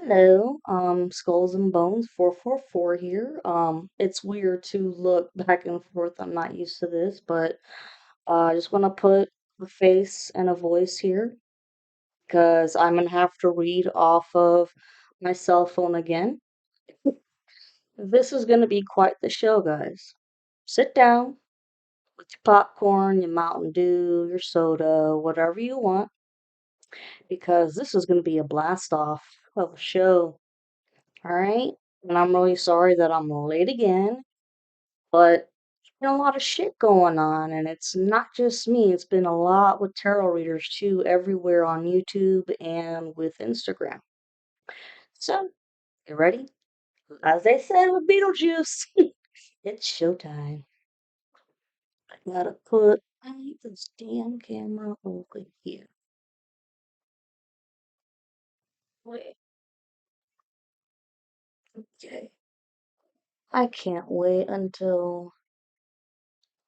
Hello, Skulls and Bones 444 here. It's weird to look back and forth. I'm not used to this, but I just want to put a face and a voice here because I'm gonna have to read off of my cell phone again. This is gonna be quite the show, guys. Sit down with your popcorn, your Mountain Dew, your soda, whatever you want, because this is gonna be a blast off of a show. All right. And I'm really sorry that I'm late again, but there's been a lot of shit going on, and it's not just me. It's been a lot with tarot readers too, everywhere on YouTube and with Instagram. So, you ready? As they said with Beetlejuice, it's showtime. I gotta put this damn camera over here. Wait, okay. I can't wait until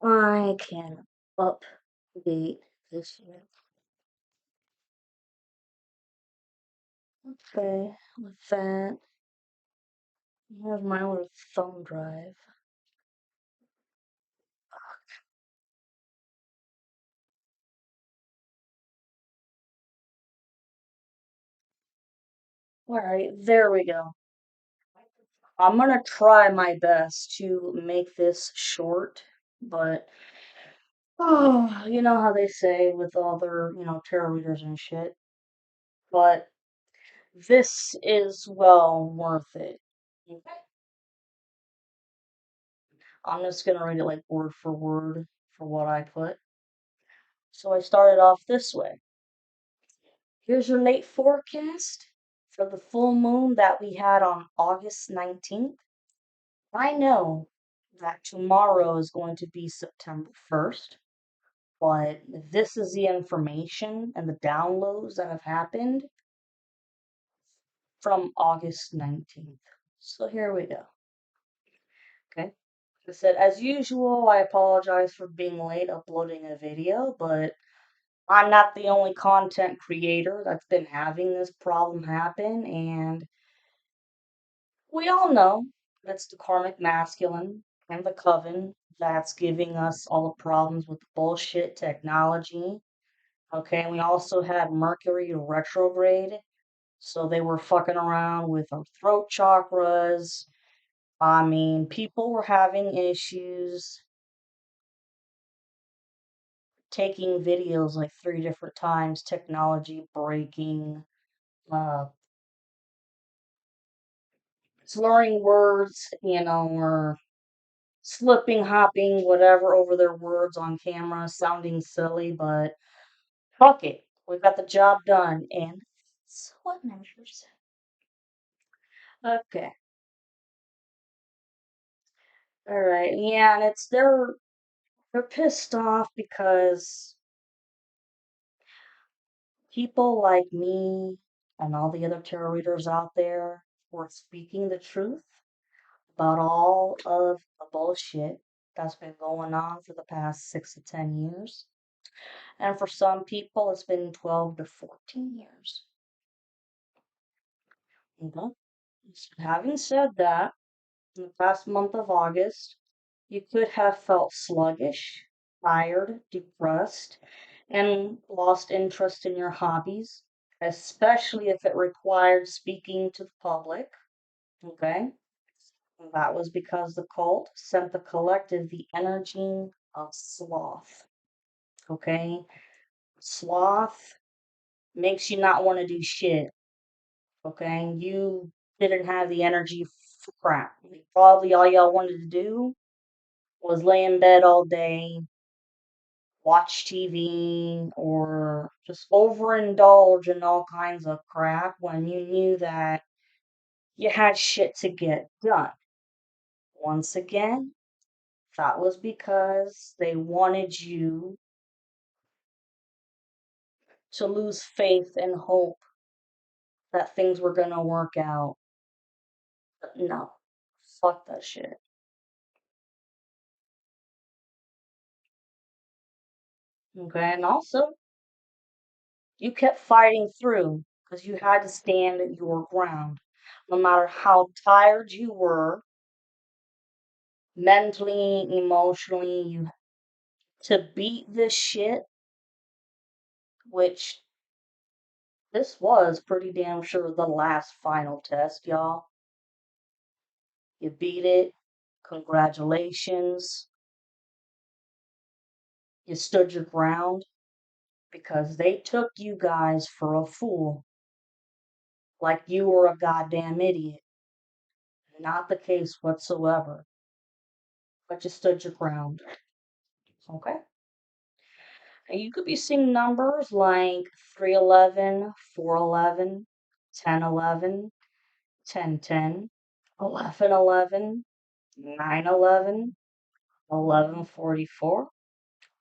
I can update this year. Okay, with that, here's my little thumb drive. Alright, there we go. I'm gonna try my best to make this short, but oh, you know how they say with other, tarot readers and shit. But this is well worth it. Okay. I'm just gonna read it like word for word for what I put. So I started off this way. Here's your late forecast for the full moon that we had on August 19th. I know that tomorrow is going to be September 1st, but this is the information and the downloads that have happened from August 19th. So here we go. Okay. I said, as usual, I apologize for being late uploading a video, but I'm not the only content creator that's been having this problem happen, and we all know that's the karmic masculine and the coven that's giving us all the problems with the bullshit technology. Okay, and we also had Mercury retrograde, so they were fucking around with our throat chakras. I mean, people were having issues taking videos like three different times, technology breaking, uh, slurring words, or slipping, hopping, whatever over their words on camera, sounding silly, but fuck it. We got the job done, and that's what matters. Okay. All right. Yeah, and they're pissed off because people like me and all the other tarot readers out there were speaking the truth about all of the bullshit that's been going on for the past 6 to 10 years. And for some people, it's been 12 to 14 years. Okay. Having said that, in the past month of August, you could have felt sluggish, tired, depressed, and lost interest in your hobbies, especially if it required speaking to the public. Okay? That was because the cult sent the collective the energy of sloth. Okay? Sloth makes you not want to do shit. Okay? You didn't have the energy for crap. Probably all y'all wanted to do was lay in bed all day, watch TV, or just overindulge in all kinds of crap when you knew that you had shit to get done. Once again, that was because they wanted you to lose faith and hope that things were gonna work out. But no, fuck that shit. Okay, and also, you kept fighting through. because you had to stand your ground. No matter how tired you were, mentally, emotionally, you to beat this shit, which this was pretty damn sure the last final test, y'all. You beat it. Congratulations. You stood your ground because they took you guys for a fool, like you were a goddamn idiot. Not the case whatsoever. But you stood your ground. Okay? And you could be seeing numbers like 311, 411, 1011, 1010, 1111, 911, 1144,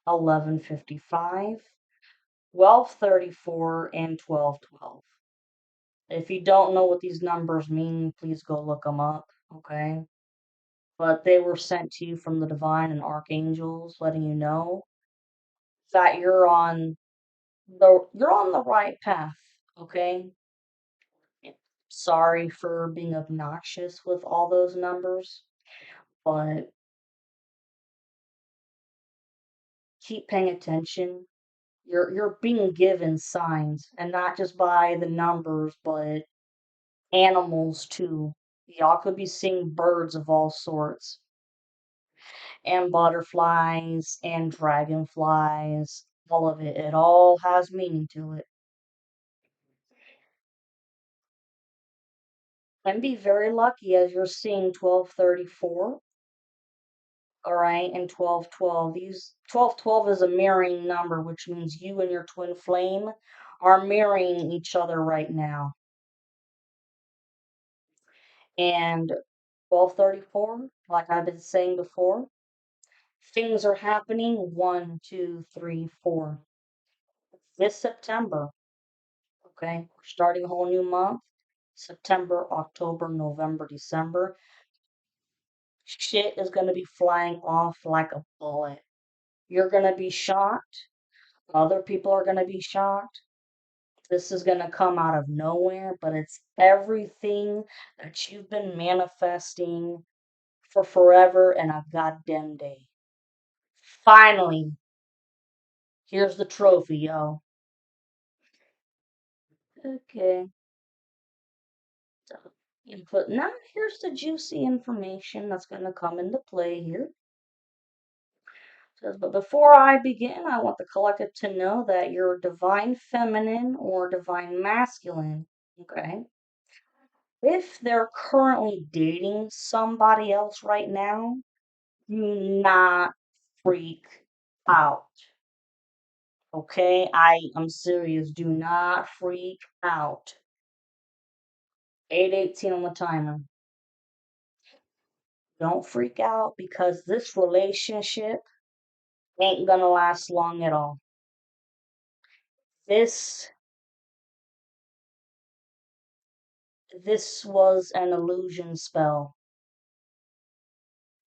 1155, 1234, and 1212. If you don't know what these numbers mean, please go look them up, okay? But they were sent to you from the divine and archangels, letting you know that you're on the right path, okay? Sorry for being obnoxious with all those numbers, but keep paying attention. You're being given signs, and not just by the numbers, but animals too. Y'all could be seeing birds of all sorts, and butterflies, and dragonflies, all of it. It all has meaning to it. And be very lucky as you're seeing 1234, all right, and 1212. These 1212 is a mirroring number, which means you and your twin flame are mirroring each other right now. And 1234, like I've been saying before, things are happening 1, 2, 3, 4. This September, okay, we're starting a whole new month. September, October, November, December. Shit is going to be flying off like a bullet. You're going to be shocked. Other people are going to be shocked. This is going to come out of nowhere, but it's everything that you've been manifesting for forever and a goddamn day. Finally, here's the trophy, yo. Okay. So, input. Now, here's the juicy information that's going to come into play here. Says, but before I begin, I want the collective to know that you're divine feminine or divine masculine. Okay. If they're currently dating somebody else right now, do not freak out. Okay? I'm serious. Do not freak out. 8:18 on the timer. Don't freak out because this relationship ain't gonna last long at all. This this was an illusion spell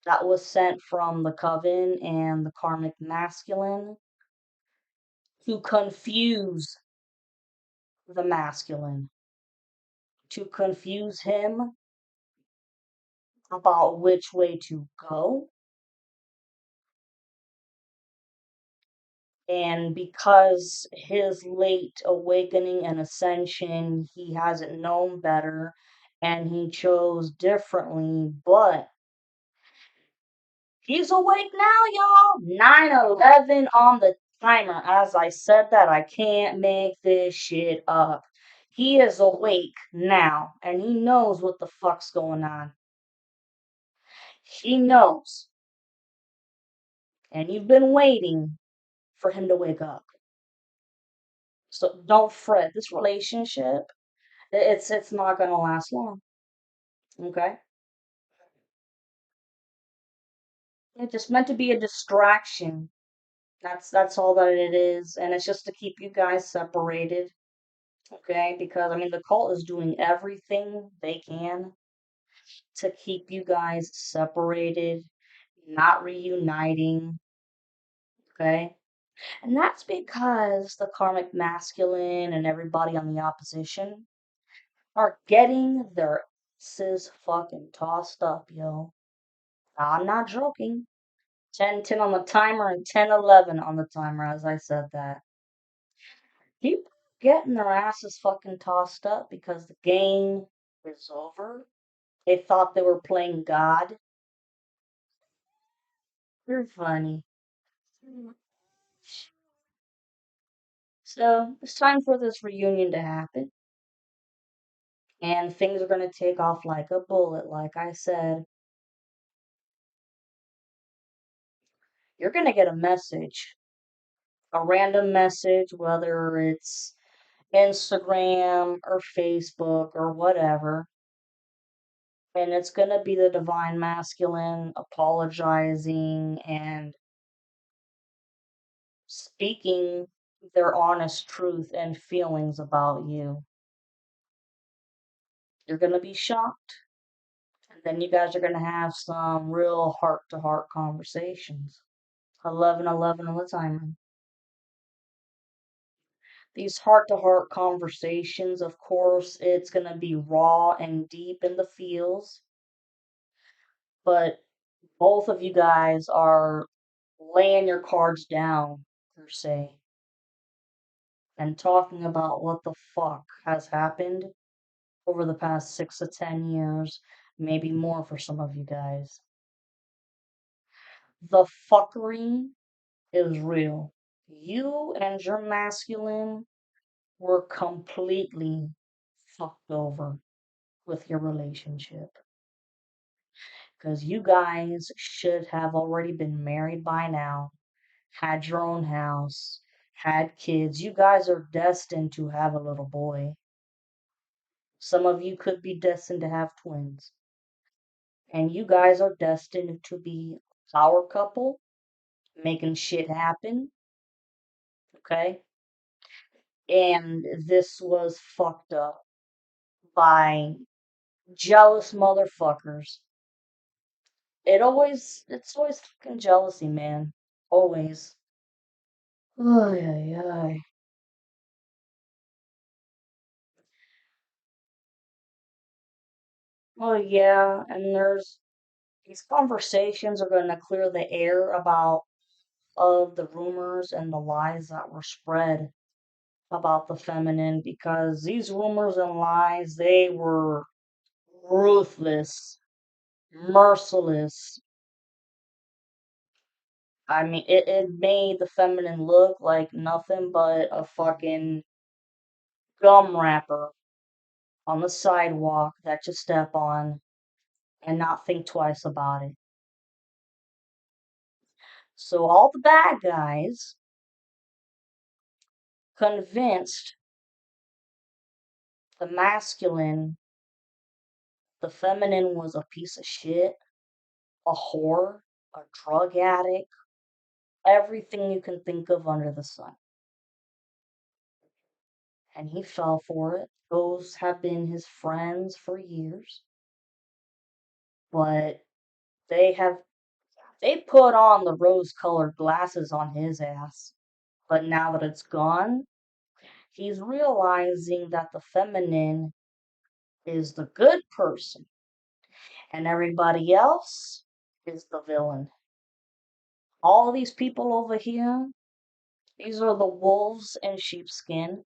that was sent from the coven and the karmic masculine to confuse the masculine, to confuse him about which way to go. And because his late awakening and ascension, he hasn't known better and he chose differently. But he's awake now, y'all. 9:11 on the timer. As I said that, I can't make this shit up. He is awake now and he knows what the fuck's going on. He knows. And you've been waiting for him to wake up. So don't fret. This relationship, it's not gonna last long. Okay? It's just meant to be a distraction. That's all that it is, and it's just to keep you guys separated. Okay? Because I mean the cult is doing everything they can to keep you guys separated, not reuniting. Okay? And that's because the karmic masculine and everybody on the opposition are getting their asses fucking tossed up, yo. I'm not joking. 10-10 on the timer and 10-11 on the timer as I said that. People getting their asses fucking tossed up because the game is over. They thought they were playing God. You're funny. So it's time for this reunion to happen. And things are going to take off like a bullet, like I said. You're going to get a message, a random message, whether it's Instagram or Facebook or whatever. And it's going to be the divine masculine apologizing and speaking their honest truth and feelings about you. You're going to be shocked. And then you guys are going to have some real heart to heart conversations. 11-11 on the timer. These heart to heart conversations, of course, it's going to be raw and deep in the feels, but both of you guys are laying your cards down, per se, and talking about what the fuck has happened over the past 6 to 10 years, maybe more for some of you guys. The fuckery is real. You and your masculine were completely fucked over with your relationship. Because you guys should have already been married by now, had your own house, had kids. You guys are destined to have a little boy. Some of you could be destined to have twins. And you guys are destined to be a power couple, making shit happen. Okay? And this was fucked up by jealous motherfuckers. It's always fucking jealousy, man. Always. Ay, ay, ay. Oh, yeah, and these conversations are going to clear the air about of the rumors and the lies that were spread about the feminine because these rumors and lies, they were ruthless, merciless. I mean, it made the feminine look like nothing but a fucking gum wrapper on the sidewalk that you step on and not think twice about it. So all the bad guys convinced the masculine the feminine was a piece of shit, a whore, a drug addict, everything you can think of under the sun. And he fell for it. Those have been his friends for years, but they have they put on the rose-colored glasses on his ass. But now that it's gone, he's realizing that the feminine is the good person and everybody else is the villain. All these people over here, these are the wolves in sheepskin.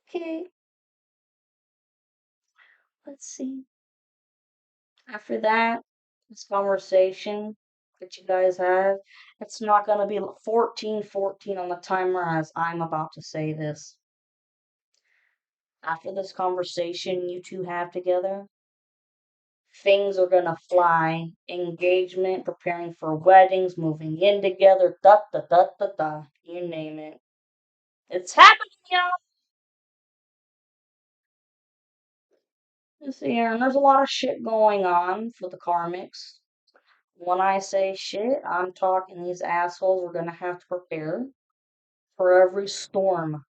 Okay, let's see. After that, this conversation that you guys have, it's not going to be 14-14 on the timer as I'm about to say this. After this conversation you two have together, things are going to fly. Engagement, preparing for weddings, moving in together, da da da da da. You name it. It's happening, y'all. This year, and there's a lot of shit going on for the karmics. When I say shit, I'm talking these assholes are gonna have to prepare for every storm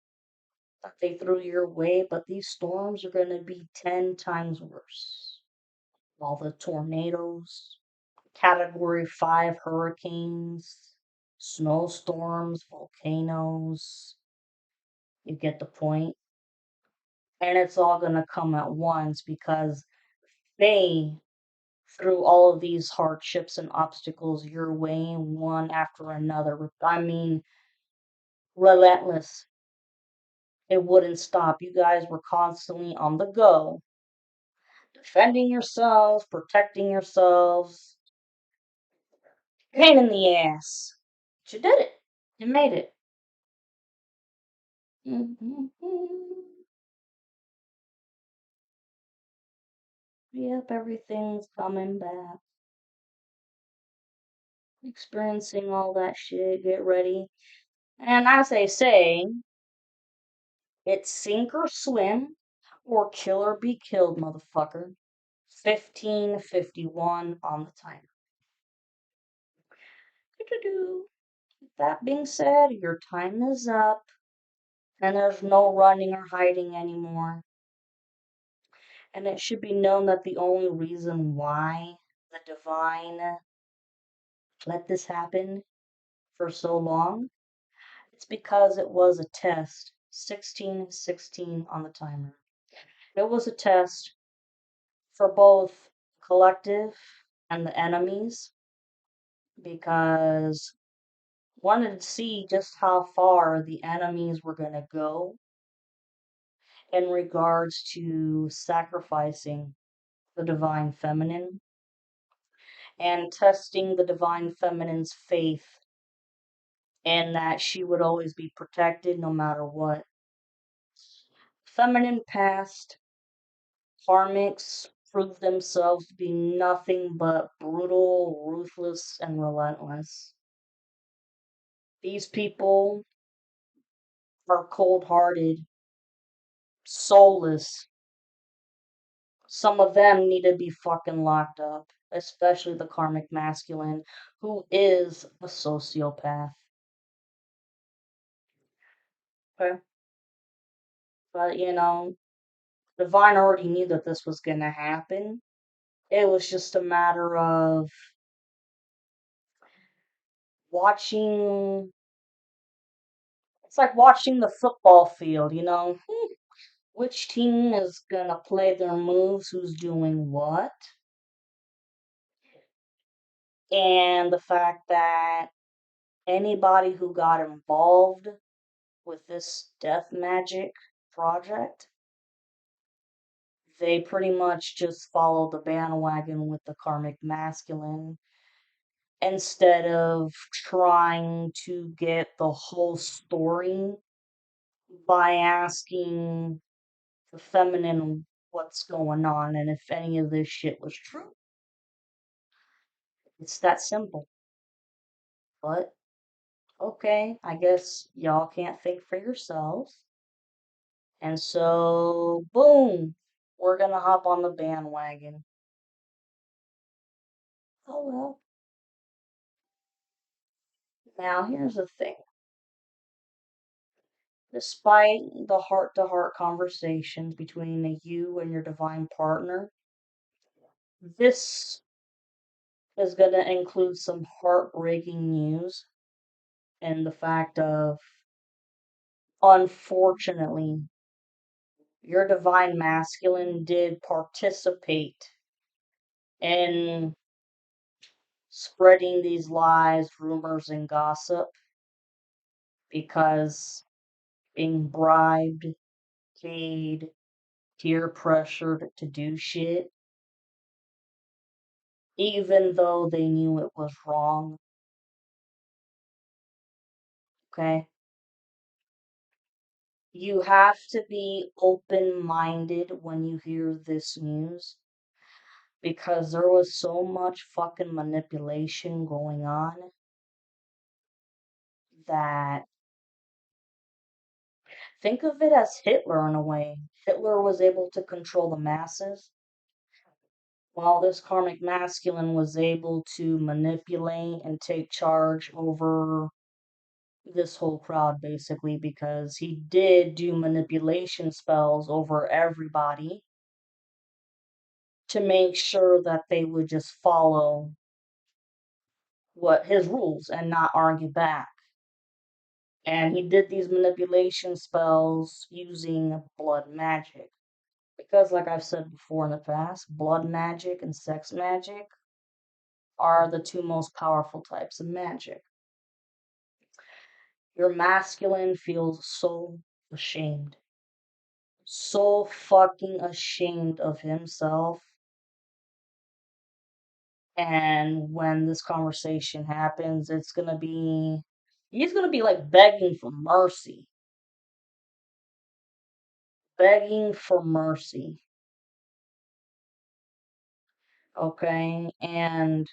that they threw your way, but these storms are gonna be 10 times worse. All the tornadoes, Category 5 hurricanes, snowstorms, volcanoes. You get the point. And it's all going to come at once because they, through all of these hardships and obstacles your way, one after another. I mean, relentless. It wouldn't stop. You guys were constantly on the go, defending yourselves, protecting yourselves. Pain in the ass. But you did it. You made it. Yep, everything's coming back. Experiencing all that shit. Get ready. And as they say, it's sink or swim or kill or be killed, motherfucker. 15:51 on the timer. With that being said, your time is up, and there's no running or hiding anymore. And it should be known that the only reason why the divine let this happen for so long, it's because it was a test. 16:16 on the timer. It was a test for both collective and the enemies because wanted to see just how far the enemies were going to go in regards to sacrificing the divine feminine and testing the divine feminine's faith in that she would always be protected no matter what. Feminine past karmics proved themselves to be nothing but brutal, ruthless, and relentless. These people are cold hearted, soulless. Some of them need to be fucking locked up, especially the karmic masculine, who is a sociopath. Okay? But, Divine already knew that this was gonna happen. It was just a matter of watching. It's like watching the football field, which team is gonna play their moves, who's doing what, and the fact that anybody who got involved with this death magic project, they pretty much just followed the bandwagon with the karmic masculine instead of trying to get the whole story by asking the feminine what's going on and if any of this shit was true. It's that simple. But, okay, I guess y'all can't think for yourselves. And so, boom, we're gonna hop on the bandwagon. Oh well. Now, here's the thing. Despite the heart to heart conversations between you and your divine partner, this is going to include some heartbreaking news and the fact of, unfortunately, your divine masculine did participate in spreading these lies, rumors, and gossip because being bribed, paid, peer pressured to do shit, even though they knew it was wrong. Okay? You have to be open minded when you hear this news because there was so much fucking manipulation going on that think of it as Hitler in a way. Hitler was able to control the masses, while this karmic masculine was able to manipulate and take charge over this whole crowd basically because he did do manipulation spells over everybody to make sure that they would just follow what his rules and not argue back. And he did these manipulation spells using blood magic. Because, like I've said before in the past, blood magic and sex magic are the two most powerful types of magic. Your masculine feels so ashamed, so fucking ashamed of himself. And when this conversation happens, he's gonna be like begging for mercy, begging for mercy. Okay, and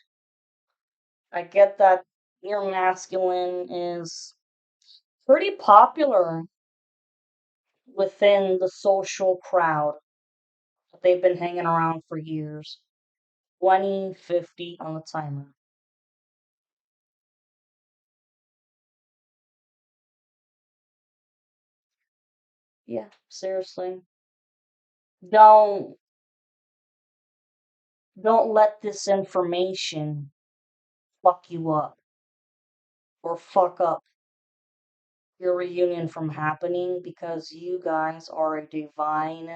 I get that your masculine is pretty popular within the social crowd that they've been hanging around for years. 20, 50 on the timer. Yeah, seriously. Don't don't let this information fuck you up or fuck up your reunion from happening because you guys are a divine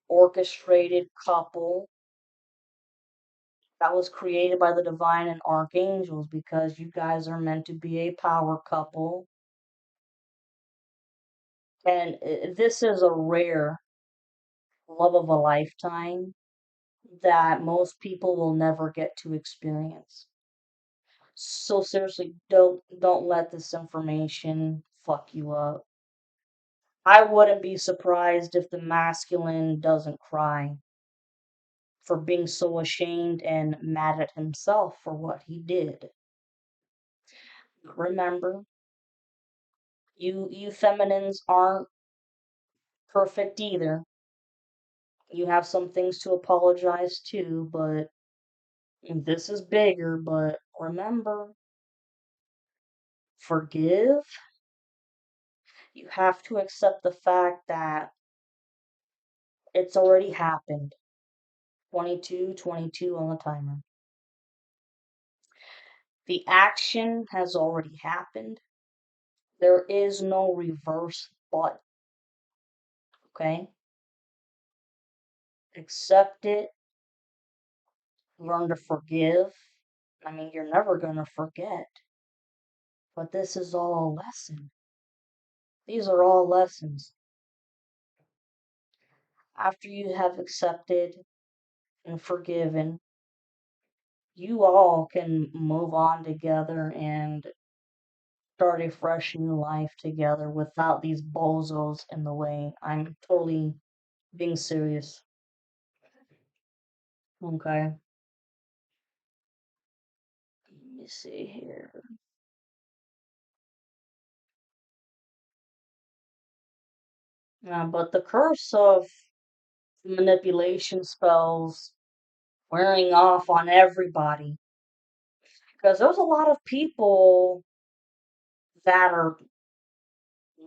orchestrated couple that was created by the divine and archangels because you guys are meant to be a power couple. And this is a rare love of a lifetime that most people will never get to experience. So seriously, don't let this information fuck you up. I wouldn't be surprised if the masculine doesn't cry for being so ashamed and mad at himself for what he did. Remember, you feminines aren't perfect either. You have some things to apologize to, but this is bigger. But remember, forgive. You have to accept the fact that it's already happened. 22, 22 on the timer. The action has already happened. There is no reverse but, okay? Accept it, learn to forgive. I mean, you're never going to forget, but this is all a lesson. These are all lessons. After you have accepted and forgiven, you all can move on together and start a fresh new life together without these bozos in the way. I'm totally being serious. Okay. Let me see here. But the curse of manipulation spells wearing off on everybody. Because there's a lot of people that are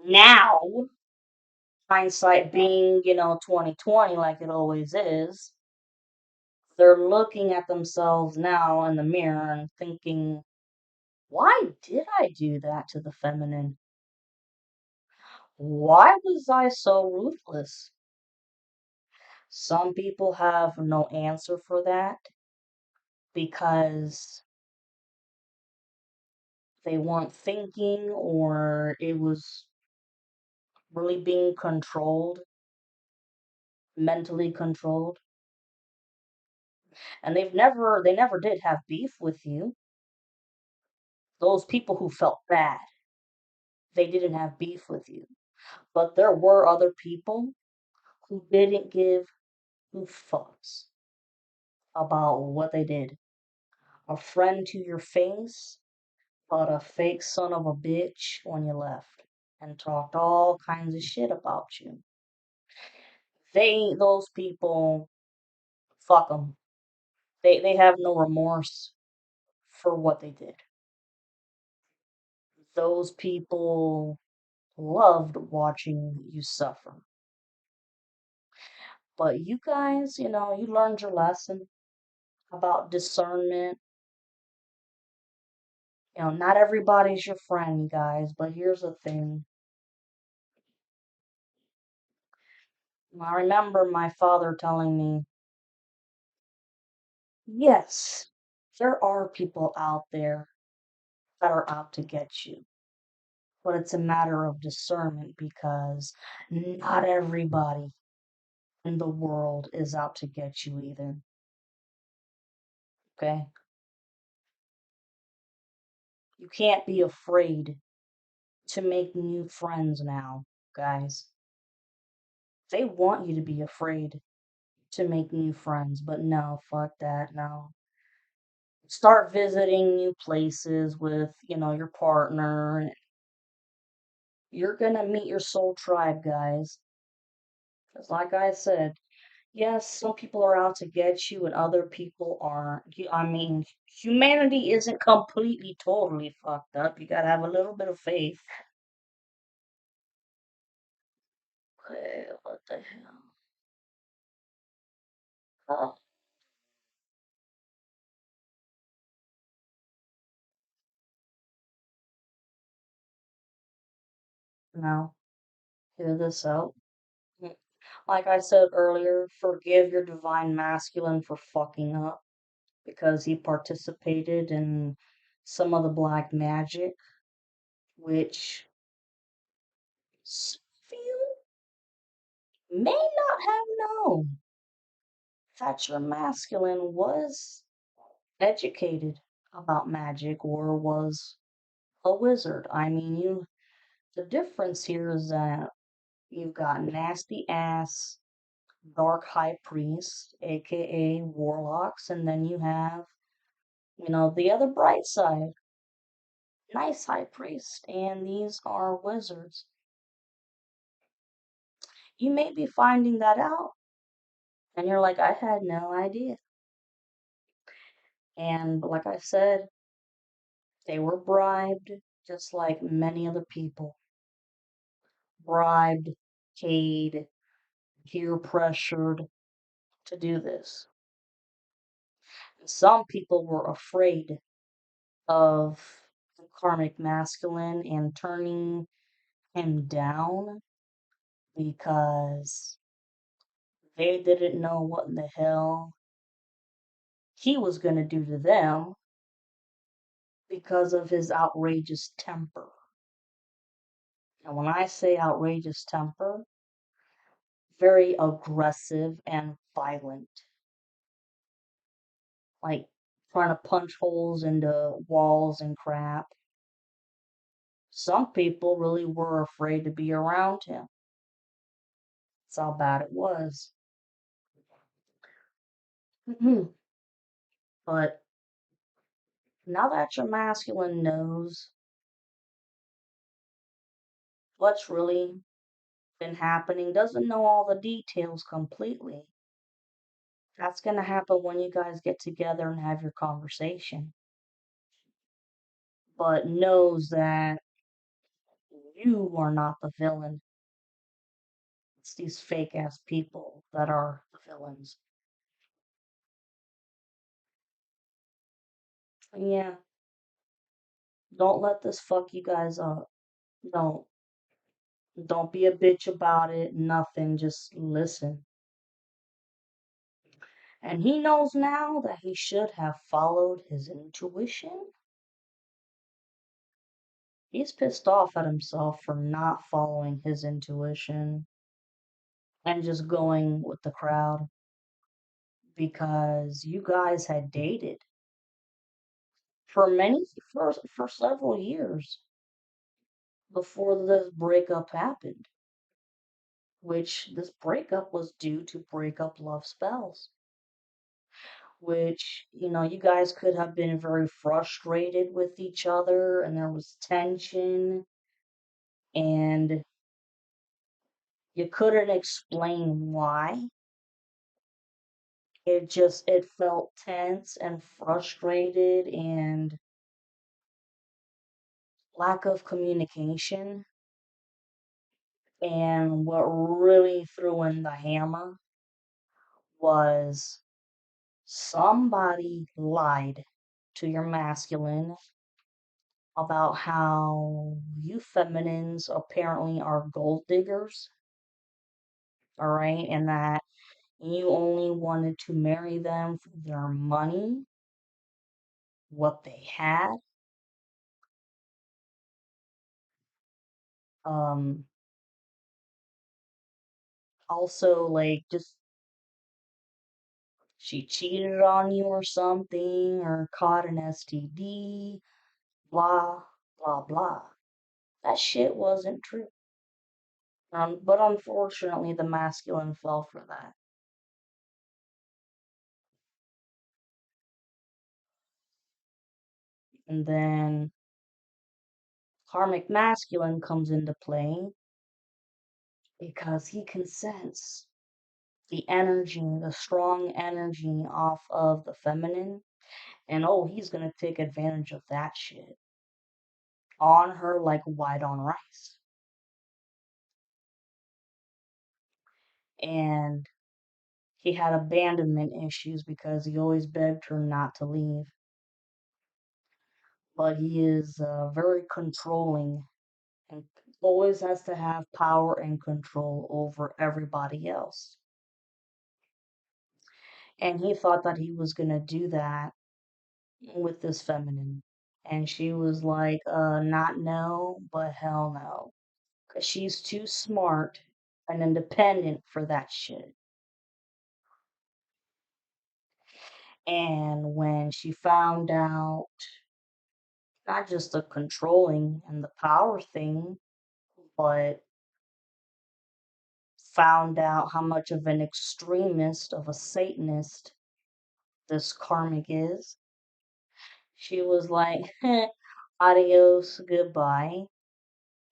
now, hindsight being, 2020 like it always is, they're looking at themselves now in the mirror and thinking, why did I do that to the feminine? Why was I so ruthless? Some people have no answer for that because they weren't thinking or it was really being controlled, mentally controlled. And they never did have beef with you. Those people who felt bad, they didn't have beef with you. But there were other people who didn't give two fucks about what they did. A friend to your face, but a fake son of a bitch when you left and talked all kinds of shit about you. Those people, fuck them. They have no remorse for what they did. Those people loved watching you suffer. But you guys, you learned your lesson about discernment, Not everybody's your friend, you guys, but here's the thing. I remember my father telling me, yes, there are people out there that are out to get you, but it's a matter of discernment because not everybody in the world is out to get you either. Okay? You can't be afraid to make new friends now, guys. They want you to be afraid to make new friends, but no, fuck that, no. Start visiting new places with, your partner. You're gonna meet your soul tribe, guys. Because, like I said, yes, some people are out to get you and other people aren't. I mean, humanity isn't completely, totally fucked up. You gotta have a little bit of faith. What the hell? Oh, no. Hear this out. Mm. Like I said earlier, forgive your divine masculine for fucking up because he participated in some of the black magic, which some of you may not have known that your masculine was educated about magic or was a wizard. I mean, the difference here is that you've got nasty ass dark high priests, aka warlocks, and then you have, the other bright side, nice high priest, and these are wizards. You may be finding that out, and you're like, I had no idea. And like I said, they were bribed, just like many other people. Bribed, paid, peer pressured to do this. And some people were afraid of the karmic masculine and turning him down because they didn't know what in the hell he was going to do to them because of his outrageous temper. And when I say outrageous temper, very aggressive and violent, like trying to punch holes into walls and crap. Some people really were afraid to be around him. That's how bad it was. But now that your masculine knows what's really been happening, doesn't know all the details completely, that's going to happen when you guys get together and have your conversation. But knows that you are not the villain. It's these fake ass people that are the villains. Yeah, don't let this fuck you guys up. Don't. Don't be a bitch about it, nothing, just listen. And he knows now that he should have followed his intuition. He's pissed off at himself for not following his intuition and just going with the crowd because you guys had dated for for several years before this breakup happened, which this breakup was due to breakup love spells, which, you guys could have been very frustrated with each other and there was tension and you couldn't explain why. It felt tense and frustrated and lack of communication. And what really threw in the hammer was somebody lied to your masculine about how you feminines apparently are gold diggers, all right, and that you only wanted to marry them for their money, what they had. Um, Also, like, just she cheated on you or something, or caught an STD, blah, blah, blah. That shit wasn't true. But unfortunately, the masculine fell for that. And then karmic masculine comes into play because he can sense the energy, the strong energy off of the feminine. And oh, he's gonna take advantage of that shit on her like white on rice. And he had abandonment issues because he always begged her not to leave. But he is very controlling and always has to have power and control over everybody else. And he thought that he was going to do that with this feminine. And she was like, not no, but hell no. Because she's too smart and independent for that shit. And when she found out not just the controlling and the power thing, but found out how much of an extremist of a Satanist this karmic is, she was like, adios, goodbye.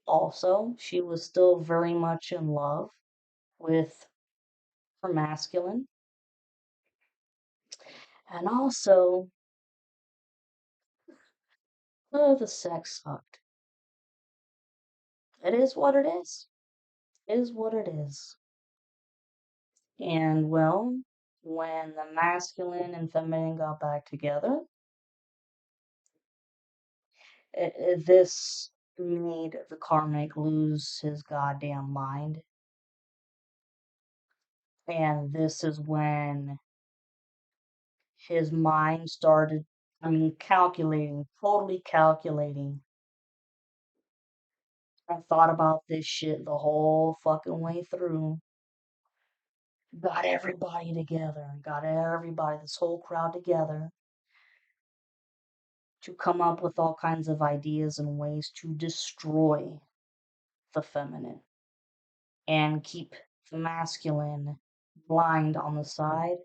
Also, she was still very much in love with her masculine. And also, the sex sucked. It is what it is. It is what it is. And well, when the masculine and feminine got back together, this made the karmic lose his goddamn mind. And this is when his mind started, I mean, calculating, totally calculating. I thought about this shit the whole fucking way through. Got everybody together, got everybody, this whole crowd together to come up with all kinds of ideas and ways to destroy the feminine and keep the masculine blind on the side,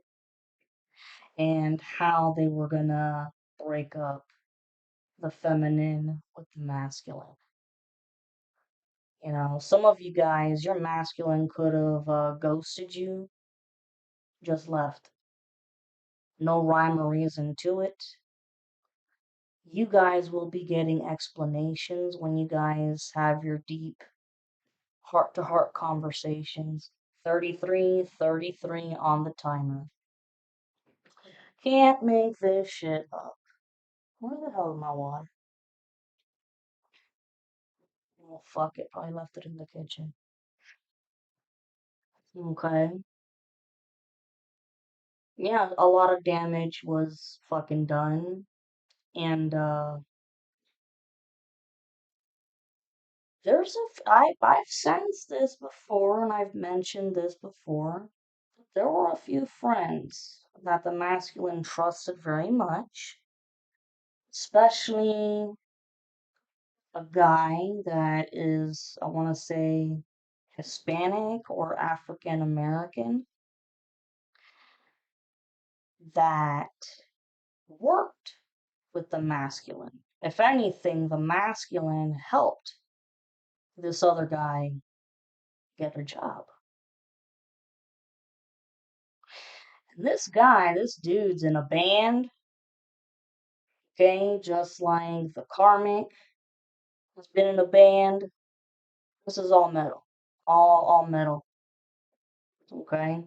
and how they were gonna break up the feminine with the masculine. You know, some of you guys, your masculine could have ghosted you, just left. No rhyme or reason to it. You guys will be getting explanations when you guys have your deep heart to heart conversations. 33, 33 on the timer. Can't make this shit up. Where the hell is my water? Oh, fuck it. Probably left it in the kitchen. Okay. Yeah, a lot of damage was fucking done. And, I've sensed this before and I've mentioned this before. There were a few friends that the masculine trusted very much, especially a guy that is, I want to say, Hispanic or African American that worked with the masculine. If anything, the masculine helped this other guy get a job. And this dude's in a band, okay, just like the karmic has been in a band. This is all metal. All metal. Okay.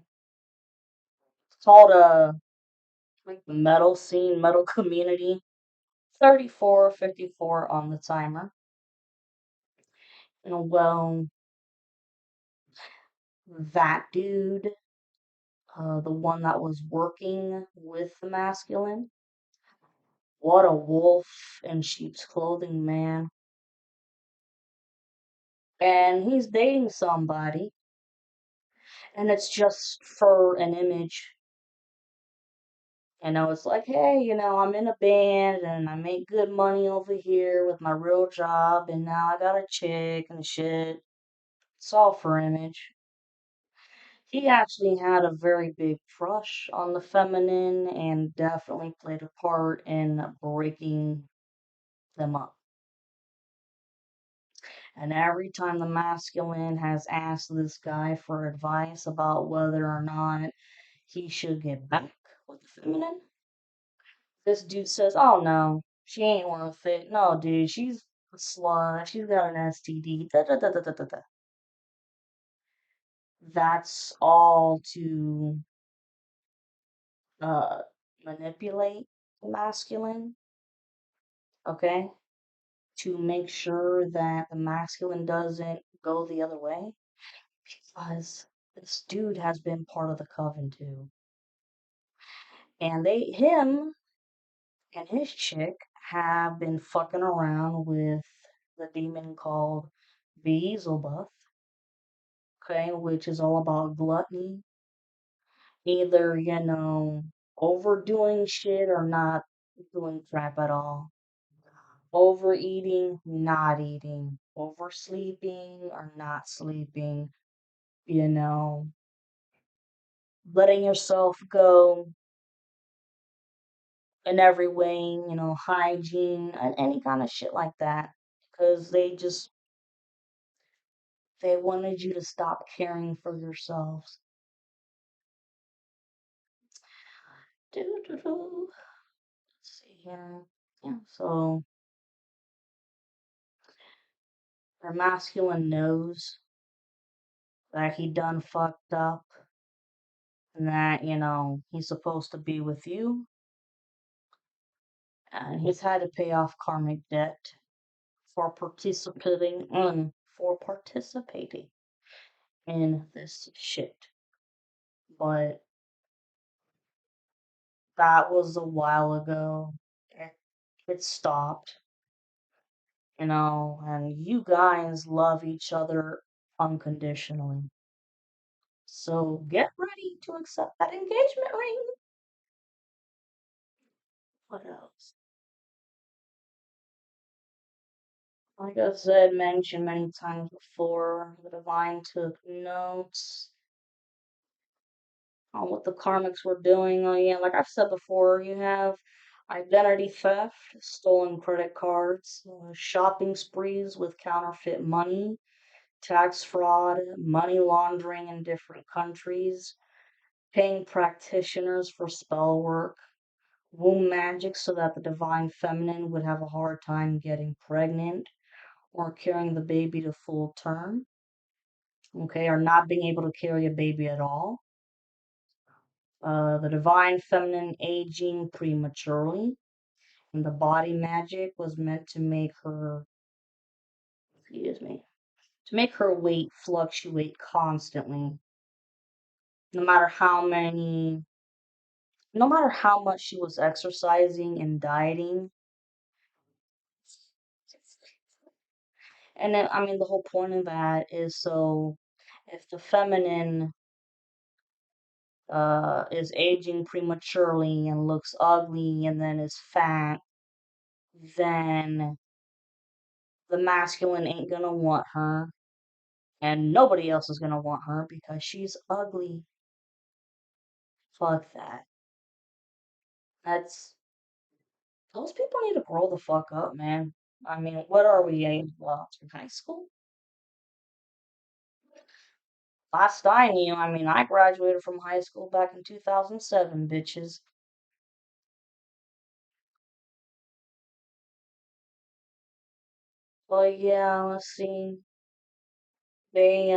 It's called like the metal scene, metal community. 34:54 on the timer. And well, that dude, the one that was working with the masculine, what a wolf in sheep's clothing, man. And he's dating somebody, and it's just for an image. It's like, hey, I'm in a band and I make good money over here with my real job, and now I got a chick and shit. It's all for image. He actually had a very big crush on the feminine and definitely played a part in breaking them up. And every time the masculine has asked this guy for advice about whether or not he should get back with the feminine, this dude says, "Oh no, she ain't worth it. No, dude, she's a slut. She's got an STD. Da, da, da, da, da, da, da." That's all to uh, manipulate the masculine, okay? To make sure that the masculine doesn't go the other way. Because this dude has been part of the coven too. And him and his chick have been fucking around with the demon called Beelzebub, okay, which is all about gluttony, either, overdoing shit or not doing crap at all. Overeating, not eating. Oversleeping or not sleeping. You know, letting yourself go in every way, hygiene and any kind of shit like that. Because they wanted you to stop caring for yourselves. Doo-doo-doo. Let's see here. Yeah, so our masculine knows that he done fucked up and that, he's supposed to be with you. And he's had to pay off karmic debt for participating in this shit. But that was a while ago. It, it stopped, and you guys love each other unconditionally. So get ready to accept that engagement ring. What else? Like I said, mentioned many times before, the divine took notes on what the karmics were doing. Oh yeah, like I've said before, you have identity theft, stolen credit cards, shopping sprees with counterfeit money, tax fraud, money laundering in different countries, paying practitioners for spell work, womb magic so that the divine feminine would have a hard time getting pregnant or carrying the baby to full term, okay, or not being able to carry a baby at all. The divine feminine aging prematurely, and the body magic was meant to make her, excuse me, to make her weight fluctuate constantly, no matter how many, no matter how much she was exercising and dieting. And then, I mean, the whole point of that is so if the feminine is aging prematurely and looks ugly and then is fat, then the masculine ain't gonna want her, and nobody else is gonna want her because she's ugly. Fuck that. That's those people need to grow the fuck up, man. I mean, what are we in? Well, in high school? Last I knew, I mean, I graduated from high school back in 2007, bitches. But yeah, let's see. They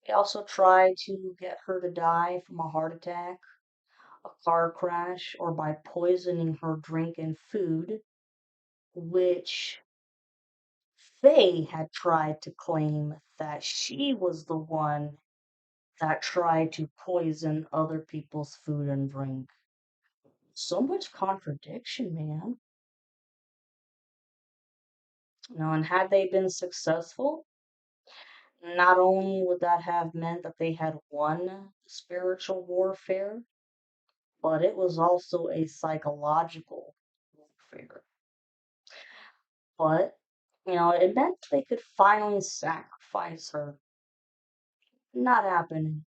they also tried to get her to die from a heart attack, a car crash, or by poisoning her drink and food. which Faye had tried to claim that she was the one that tried to poison other people's food and drink. So much contradiction, man. And had they been successful, not only would that have meant that they had won spiritual warfare, but it was also a psychological warfare. But, it meant they could finally sacrifice her. Not happening.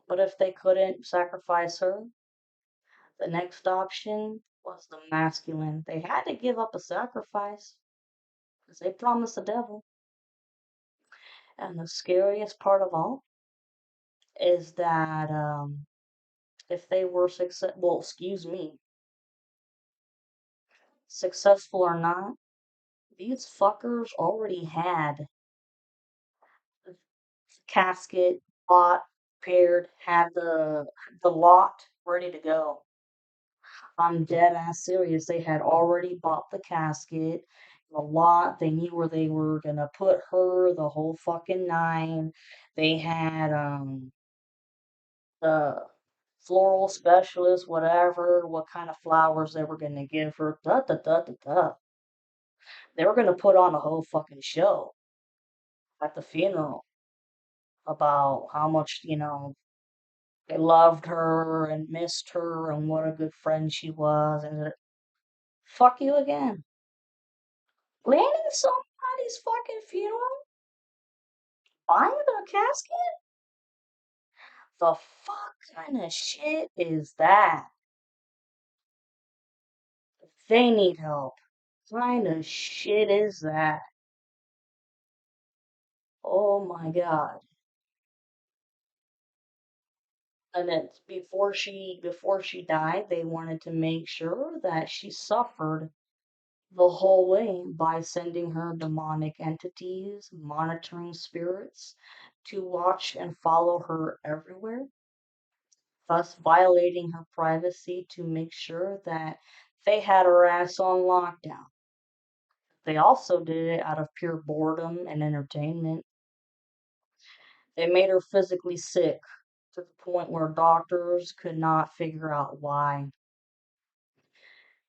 But if they couldn't sacrifice her, the next option was the masculine. They had to give up a sacrifice because they promised the devil. And the scariest part of all is that if they were successful or not, these fuckers already had the casket bought, prepared, had the lot ready to go. I'm dead ass serious. They had already bought the casket, the lot. They knew where they were gonna put her, the whole fucking nine. They had the floral specialist, whatever, what kind of flowers they were gonna give her. Da da da da da. They were gonna put on a whole fucking show at the funeral about how much, they loved her and missed her and what a good friend she was. And fuck you again. Planning somebody's fucking funeral? Buying a casket? The fuck kind of shit is that? They need help. Kind of shit is that? Oh my god. And it's before she died, they wanted to make sure that she suffered the whole way by sending her demonic entities, monitoring spirits to watch and follow her everywhere, thus violating her privacy to make sure that they had her ass on lockdown. They also did it out of pure boredom and entertainment. They made her physically sick to the point where doctors could not figure out why.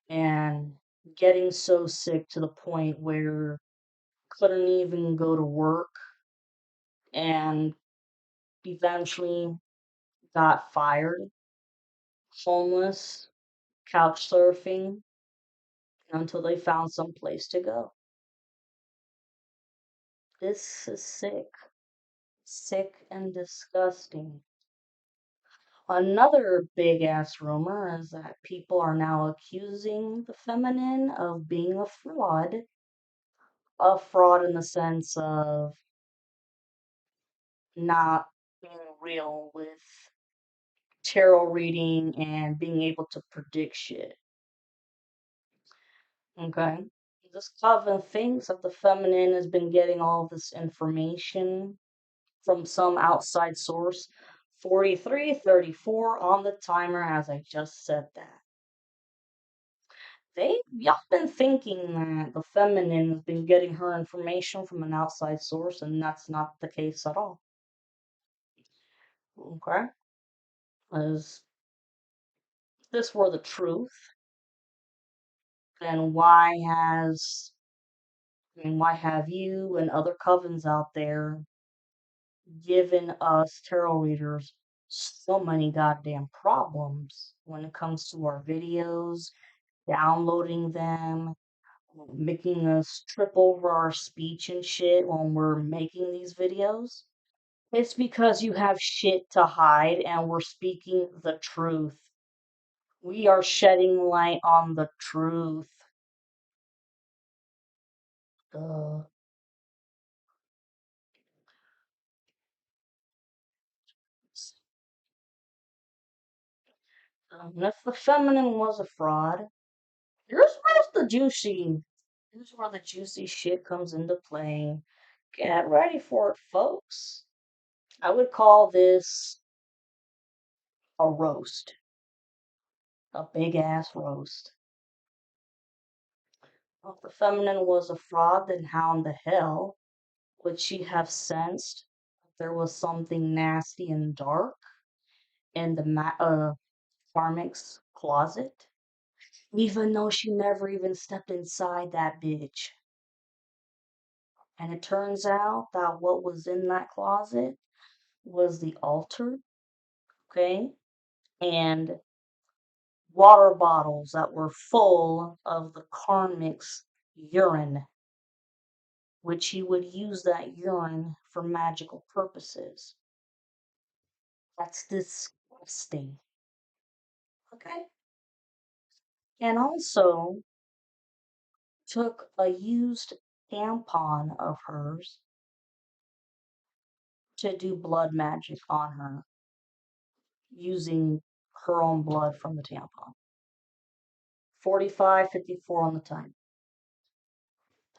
And getting so sick to the point where couldn't even go to work and eventually got fired, homeless, couch surfing until they found some place to go. This is sick. Sick and disgusting. Another big ass rumor is that people are now accusing the feminine of being a fraud. A fraud in the sense of not being real with tarot reading and being able to predict shit. Okay? This coven thinks that the feminine has been getting all this information from some outside source. 43:34 on the timer as I just said that. Y'all been thinking that the feminine has been getting her information from an outside source, and that's not the case at all. Okay? As if this were the truth, then why have you and other covens out there given us tarot readers so many goddamn problems when it comes to our videos, downloading them, making us trip over our speech and shit when we're making these videos? It's because you have shit to hide and we're speaking the truth. We are shedding light on the truth. Duh. If the feminine was a fraud, here's where the juicy shit comes into play. Get ready for it, folks. I would call this a roast. A big ass roast. If the feminine was a fraud, then how in the hell would she have sensed there was something nasty and dark in the Karmic's closet? Even though she never even stepped inside that bitch. And it turns out that what was in that closet was the altar, okay? And water bottles that were full of the Karmic's urine, which he would use that urine for magical purposes. That's disgusting. Okay? And also took a used tampon of hers to do blood magic on her using her own blood from the tampon. 45, 54 on the time.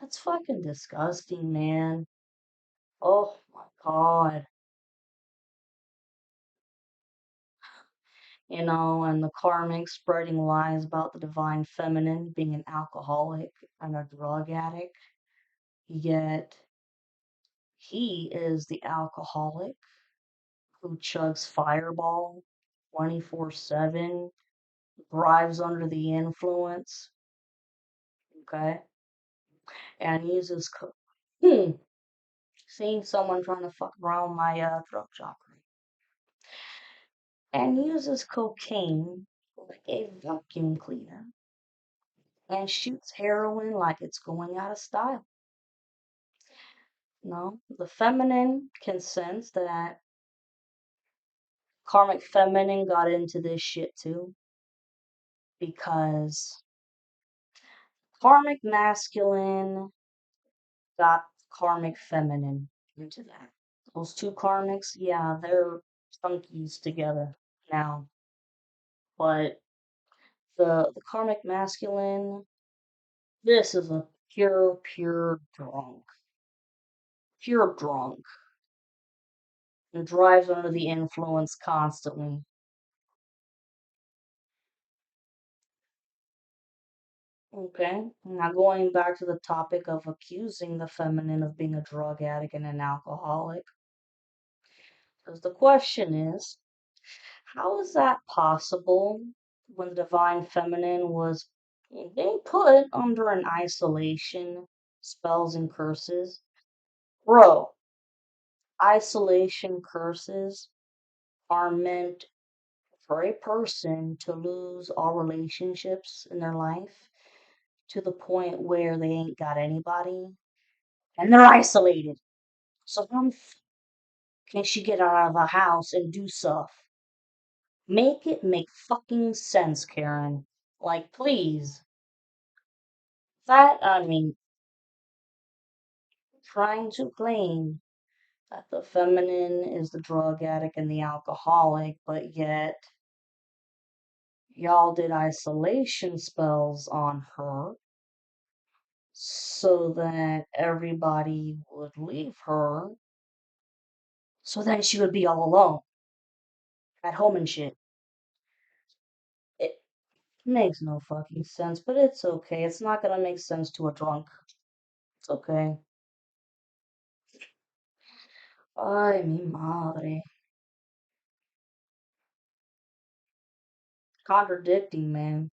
That's fucking disgusting, man. Oh my god. And the karmic spreading lies about the divine feminine being an alcoholic and a drug addict. Yet he is the alcoholic who chugs Fireball 24/7, drives under the influence, okay, and uses. Hmm. Seeing someone trying to fuck around my throat chakra. And uses cocaine like a vacuum cleaner and shoots heroin like it's going out of style. No, the feminine can sense that karmic feminine got into this shit too because karmic masculine got karmic feminine into that. Those two karmics, yeah, they're chunkies together now. But the karmic masculine, this is a pure drunk. Pure drunk. And drives under the influence constantly. Okay, now going back to the topic of accusing the feminine of being a drug addict and an alcoholic. Because the question is, how is that possible when the divine feminine was being put under an isolation, spells and curses? Bro, isolation curses are meant for a person to lose all relationships in their life to the point where they ain't got anybody and they're isolated. So how can she get out of the house and do stuff? Make it make fucking sense, Karen. Like, please. I mean, trying to claim that the feminine is the drug addict and the alcoholic, but yet y'all did isolation spells on her so that everybody would leave her, so then she would be all alone at home and shit. It makes no fucking sense, but it's okay. It's not gonna make sense to a drunk. It's okay. Ay, mi madre. Contradicting, man.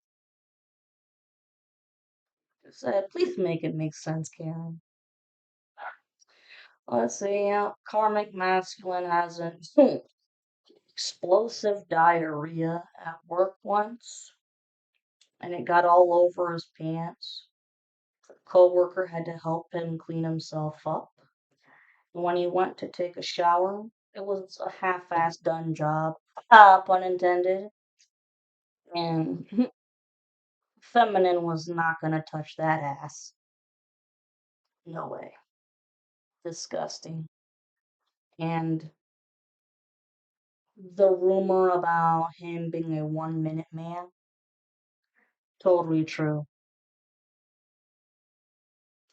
Said, please make it make sense, Karen. Let's see. Karmic masculine has an explosive diarrhea at work once, and it got all over his pants. The coworker had to help him clean himself up. And when he went to take a shower, it was a half-assed done job, pun intended. And feminine was not gonna touch that ass. No way. Disgusting. And the rumor about him being a 1 minute man, totally true.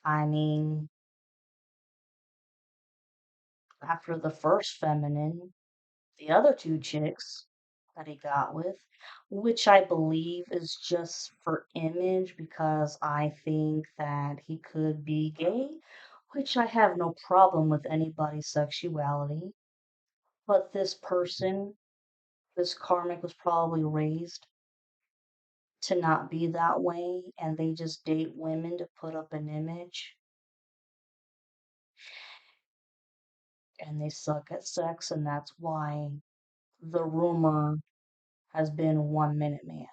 I mean, after the first feminine, the other two chicks that he got with, which I believe is just for image because I think that he could be gay, which I have no problem with anybody's sexuality. But this person, this karmic, was probably raised to not be that way, and they just date women to put up an image, and they suck at sex, and that's why the rumor has been 1 minute man.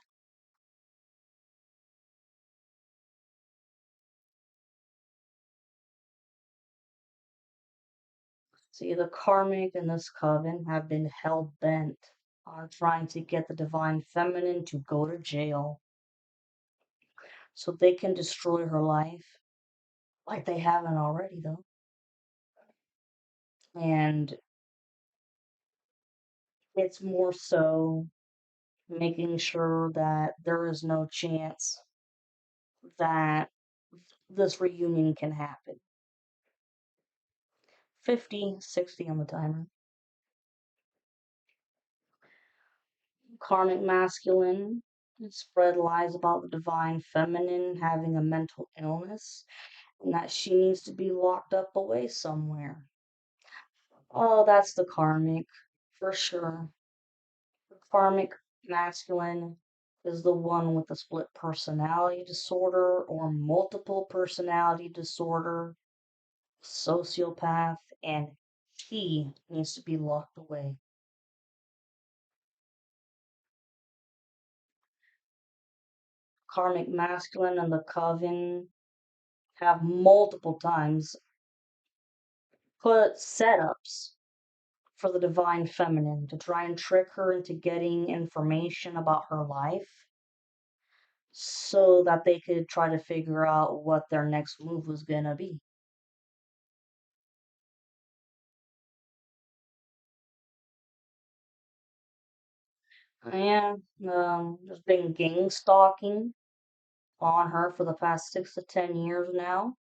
See, the karmic and this coven have been hell bent on trying to get the divine feminine to go to jail so they can destroy her life, like they haven't already, though. And it's more so making sure that there is no chance that this reunion can happen. 50, 60 on the timer. Karmic masculine spread lies about the divine feminine having a mental illness and that she needs to be locked up away somewhere. Oh, that's the karmic, for sure. The karmic masculine is the one with the split personality disorder or multiple personality disorder, sociopath, and he needs to be locked away. Karmic masculine and the coven have multiple times put setups for the divine feminine to try and trick her into getting information about her life so that they could try to figure out what their next move was gonna be. Yeah, there's been gang stalking on her for the past 6 to 10 years now.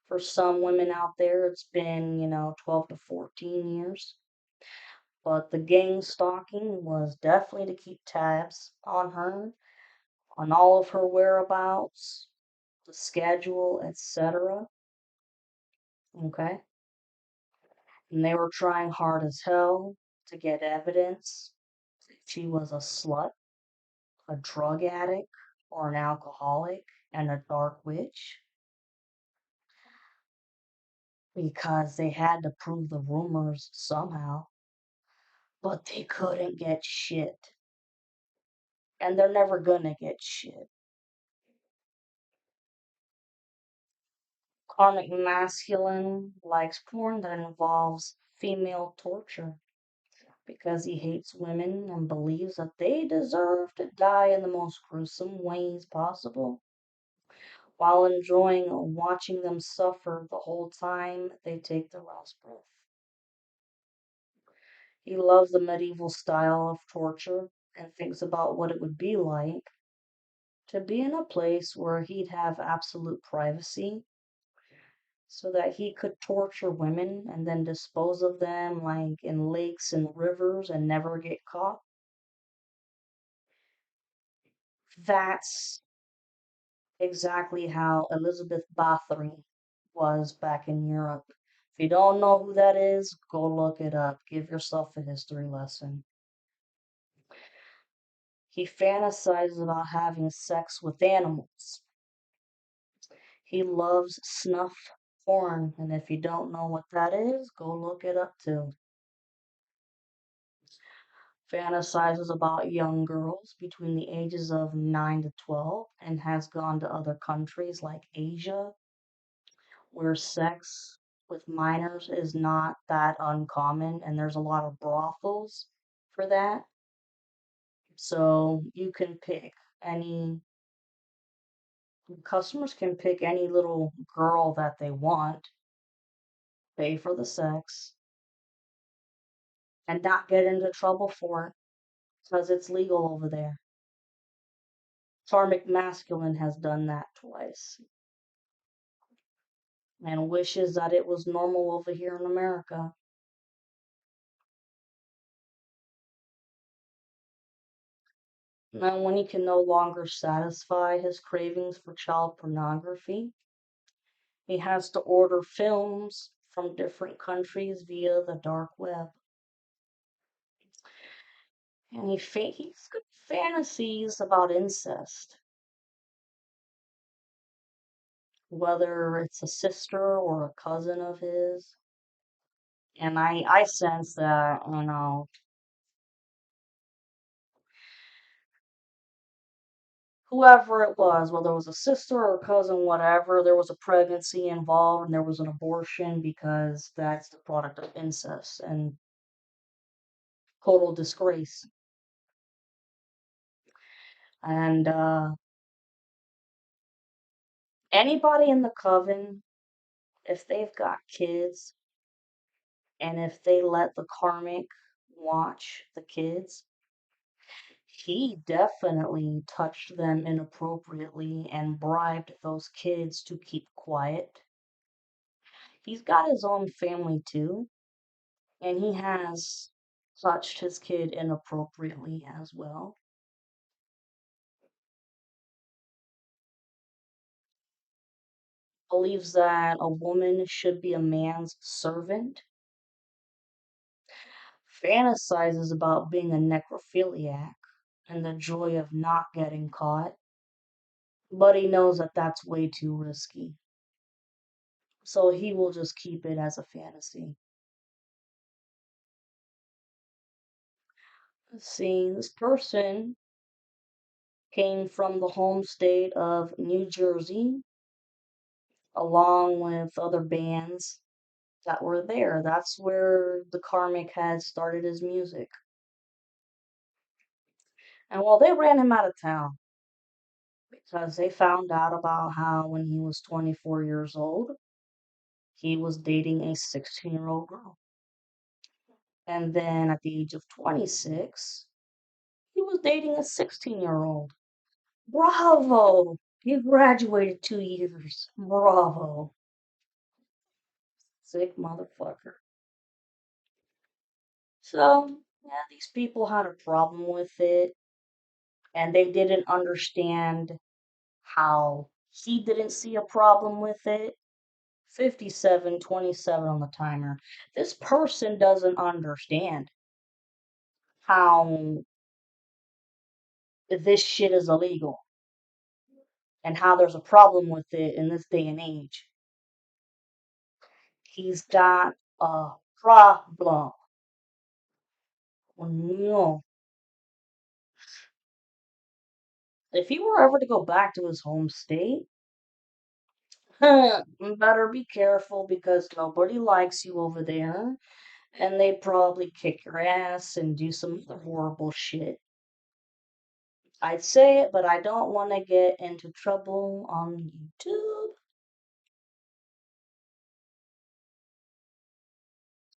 For some women out there, it's been, 12 to 14 years. But the gang stalking was definitely to keep tabs on her, on all of her whereabouts, the schedule, etc. Okay? And they were trying hard as hell to get evidence that she was a slut, a drug addict, or an alcoholic, and a dark witch because they had to prove the rumors somehow, but they couldn't get shit. And they're never gonna get shit. Karmic masculine likes porn that involves female torture because he hates women and believes that they deserve to die in the most gruesome ways possible while enjoying watching them suffer the whole time they take their last breath. He loves the medieval style of torture and thinks about what it would be like to be in a place where he'd have absolute privacy so that he could torture women and then dispose of them like in lakes and rivers and never get caught. That's exactly how Elizabeth Bathory was back in Europe. If you don't know who that is, go look it up. Give yourself a history lesson. He fantasizes about having sex with animals. He loves snuff porn, and if you don't know what that is, go look it up too. Fantasizes about young girls between the ages of 9 to 12 and has gone to other countries like Asia where sex with minors is not that uncommon and there's a lot of brothels for that. So you can pick any, customers can pick any little girl that they want, pay for the sex, and not get into trouble for it because it's legal over there. Karmic Masculine has done that twice and wishes that it was normal over here in America. Now, when he can no longer satisfy his cravings for child pornography, he has to order films from different countries via the dark web. And he's got fantasies about incest, whether it's a sister or a cousin of his. And I sense that, whoever it was, whether it was a sister or a cousin, whatever, there was a pregnancy involved and there was an abortion because that's the product of incest and total disgrace. And anybody in the coven, if they've got kids and if they let the karmic watch the kids, he definitely touched them inappropriately and bribed those kids to keep quiet. He's got his own family too, and he has touched his kid inappropriately as well. Believes that a woman should be a man's servant, fantasizes about being a necrophiliac and the joy of not getting caught, but he knows that that's way too risky. So he will just keep it as a fantasy. Let's see, this person came from the home state of New Jersey, along with other bands that were there. That's where the Karmic had started his music. And well, they ran him out of town because they found out about how when he was 24 years old, he was dating a 16-year-old girl. And then at the age of 26, he was dating a 16-year-old. Bravo! He graduated 2 years. Bravo. Sick motherfucker. So, yeah, these people had a problem with it, and they didn't understand how he didn't see a problem with it. 57:27 on the timer. This person doesn't understand how this shit is illegal and how there's a problem with it in this day and age. He's got a problem. No. If he were ever to go back to his home state, better be careful because nobody likes you over there, and they probably kick your ass and do some other horrible shit. I'd say it, but I don't want to get into trouble on YouTube.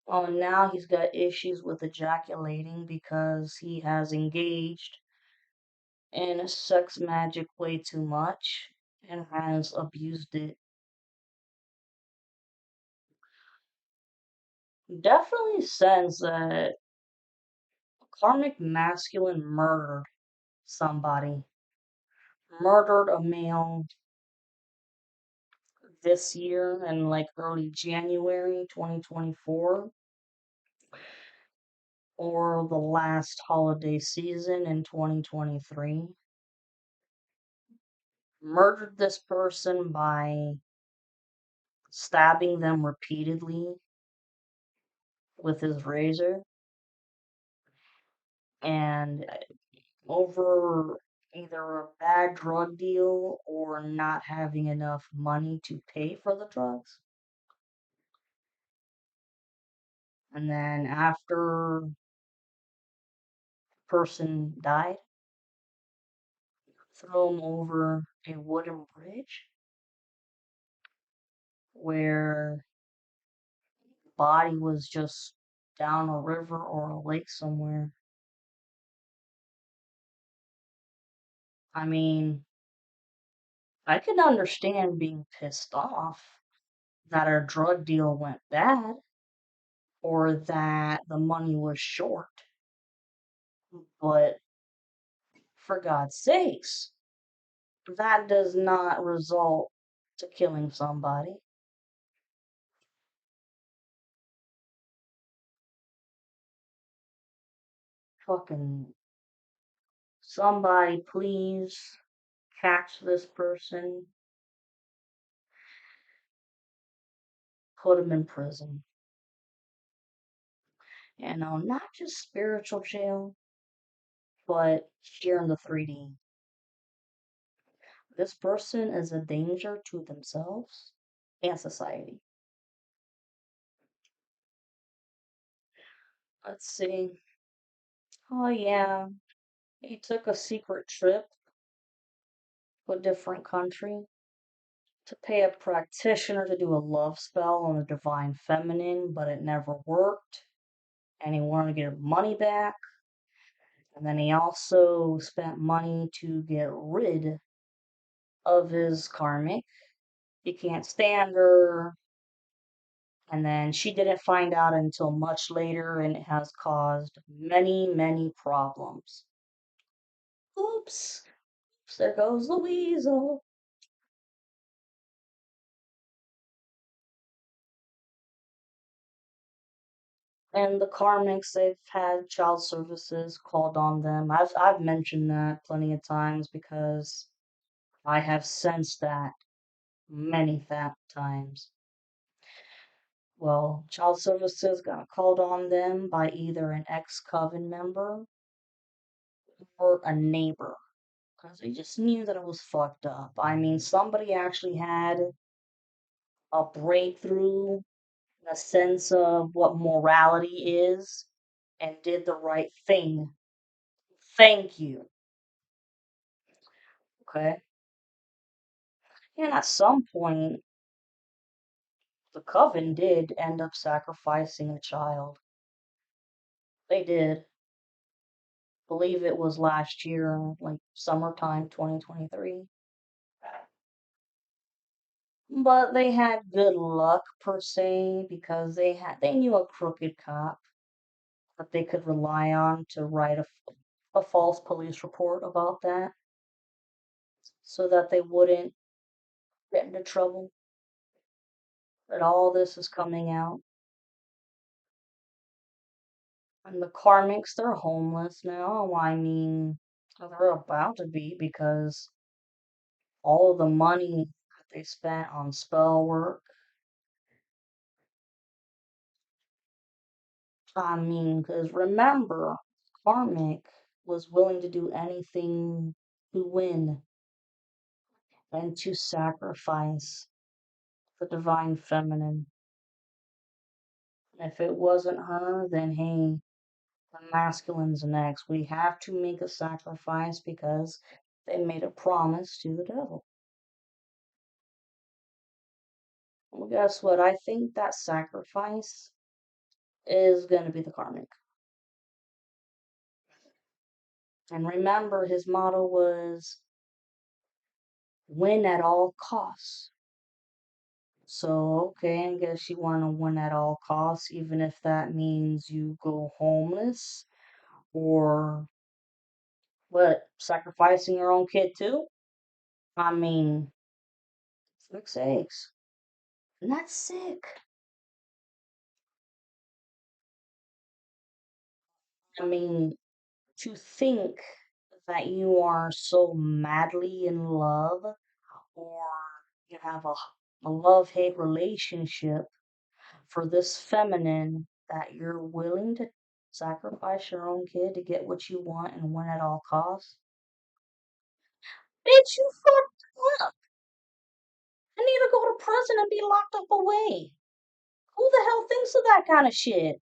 Oh, now he's got issues with ejaculating because he has engaged in sex magic way too much and has abused it. Definitely sense that karmic masculine murdered somebody, murdered a male this year in like early January 2024 or the last holiday season in 2023. Murdered this person by stabbing them repeatedly with his razor and over either a bad drug deal or not having enough money to pay for the drugs. And then after the person died, throw him over a wooden bridge where the body was just down a river or a lake somewhere. I mean, I can understand being pissed off that our drug deal went bad or that the money was short. But For God's sakes, that does not result to killing somebody. Fucking somebody, please catch this person, put him in prison. You know, not just spiritual jail, but here in the 3D. This person is a danger to themselves and society. Let's see. Oh, yeah. He took a secret trip to a different country to pay a practitioner to do a love spell on the divine feminine, but it never worked. And he wanted to get his money back. And then he also spent money to get rid of his karmic. He can't stand her. And then she didn't find out until much later, and it has caused many, many problems. Oops, there goes the weasel. And the karmics, they've had child services called on them. I've mentioned that plenty of times because I have sensed that many fat times. Well, child services got called on them by either an ex-coven member or a neighbor because they just knew that it was fucked up. I mean, somebody actually had a breakthrough in a sense of what morality is and did the right thing. Thank you. Okay. And at some point, the coven did end up sacrificing a child. They did. Believe it was last year, like summertime 2023. But they had good luck per se because they knew a crooked cop that they could rely on to write a false police report about that so that they wouldn't get into trouble. But all this is coming out. And the karmics, they're homeless now. I mean, they're about to be because all of the money that they spent on spell work. I mean, because remember, karmic was willing to do anything to win and to sacrifice the divine feminine. If it wasn't her, then hey, the masculine's next. We have to make a sacrifice because they made a promise to the devil. Well, guess what? I think that sacrifice is going to be the karmic. And remember, his motto was win at all costs. So, okay, I guess you want to win at all costs, even if that means you go homeless or what, sacrificing your own kid too? I mean, fuck's sakes. And that's sick. I mean, to think that you are so madly in love or you have a love hate relationship for this feminine that you're willing to sacrifice your own kid to get what you want and win at all costs. Bitch, you fucked up. I need to go to prison and be locked up away. Who the hell thinks of that kind of shit?